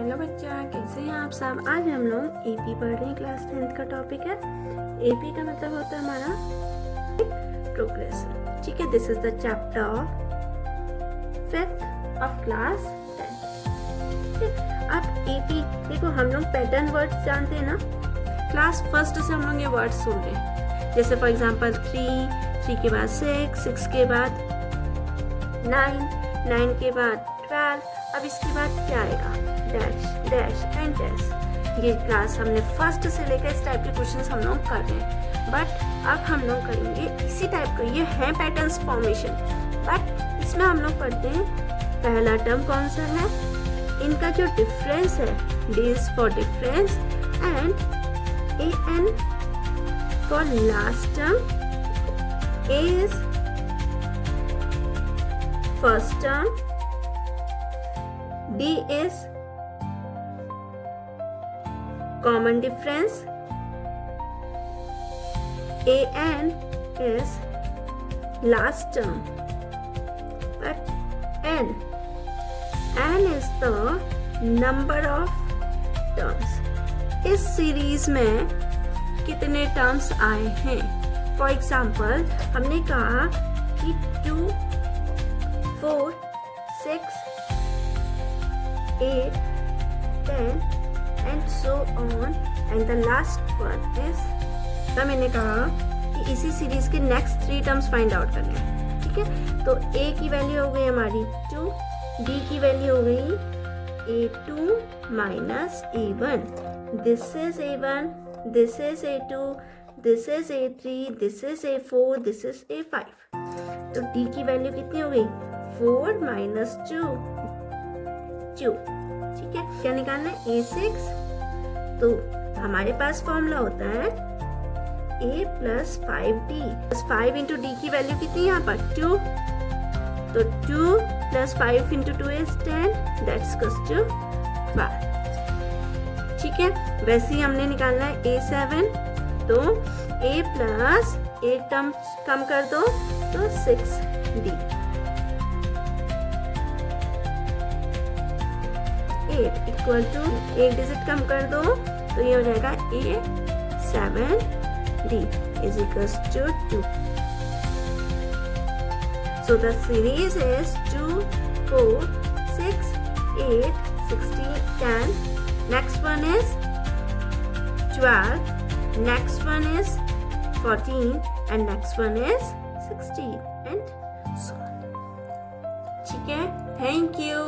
Hello बच्चा, कैसे हैं आप सब। आज हम लोग एपी पढ़ रहे हैं। क्लास 10th का टॉपिक है। एपी का मतलब होता है हमारा प्रोग्रेशन। ठीक है, this is the chapter of 5th of class 10th। अब एपी देखो, हम लोग पैटर्न वर्ड्स जानते हैं ना। क्लास फर्स्ट से हम लोग ये वर्ड्स सुन रहे हैं। जैसे फॉर एग्जाम्पल 3 के बाद 6 के बाद 9 के बाद 12। अब इसके बाद क्या आएगा, डैश डैश एंड डैश। ये क्लास हमने फर्स्ट से लेकर इस टाइप के क्वेश्चंस हम लोग कर रहे हैं। बट अब हम लोग करेंगे इसी टाइप का। ये है पैटर्न्स फॉर्मेशन, बट इसमें हम लोग पढ़ते हैं पहला टर्म कौन सा है, इनका जो डिफरेंस है, D is for difference and A N for last term, A is first term, D is common difference, AN is last term, but N is the number of terms. इस series में कितने terms आए हैं। For example हमने कहा कि 2 4 6 8 10 and so on and the last one is, तो मैंने कहा कि इसी सीरीज के नेक्स्ट 3 टर्म्स फाइंड आउट करने हैं। ठीक है, तो A की वैल्यू हो गई हमारी 2, D की वैल्यू हो गई A2 minus A1, this is A1, this is A2, this is A3, this is A4, this is A5। तो D की वैल्यू कितनी हो गई, 4 माइनस 2। ठीक है, क्या निकालना है, A6। तो हमारे पास फॉर्मूला होता है A plus 5D। 5 into D की वैल्यू कितनी है यहाँ पर, 2। तो 2 plus 5 into 2 is 10, that's equals to 12। ठीक है, वैसे ही हमने निकालना है A7। तो A प्लस एक टर्म कम कर दो तो 6D। 8 इक्वल टू एक डिजिट कम कर दो तो ये हो जाएगा A7D is equals to 2। So the series is 2 4 6 8 16 10। Next one is 12, next one is 14 and next one is 16 and so on. ठीक है, थैंक यू।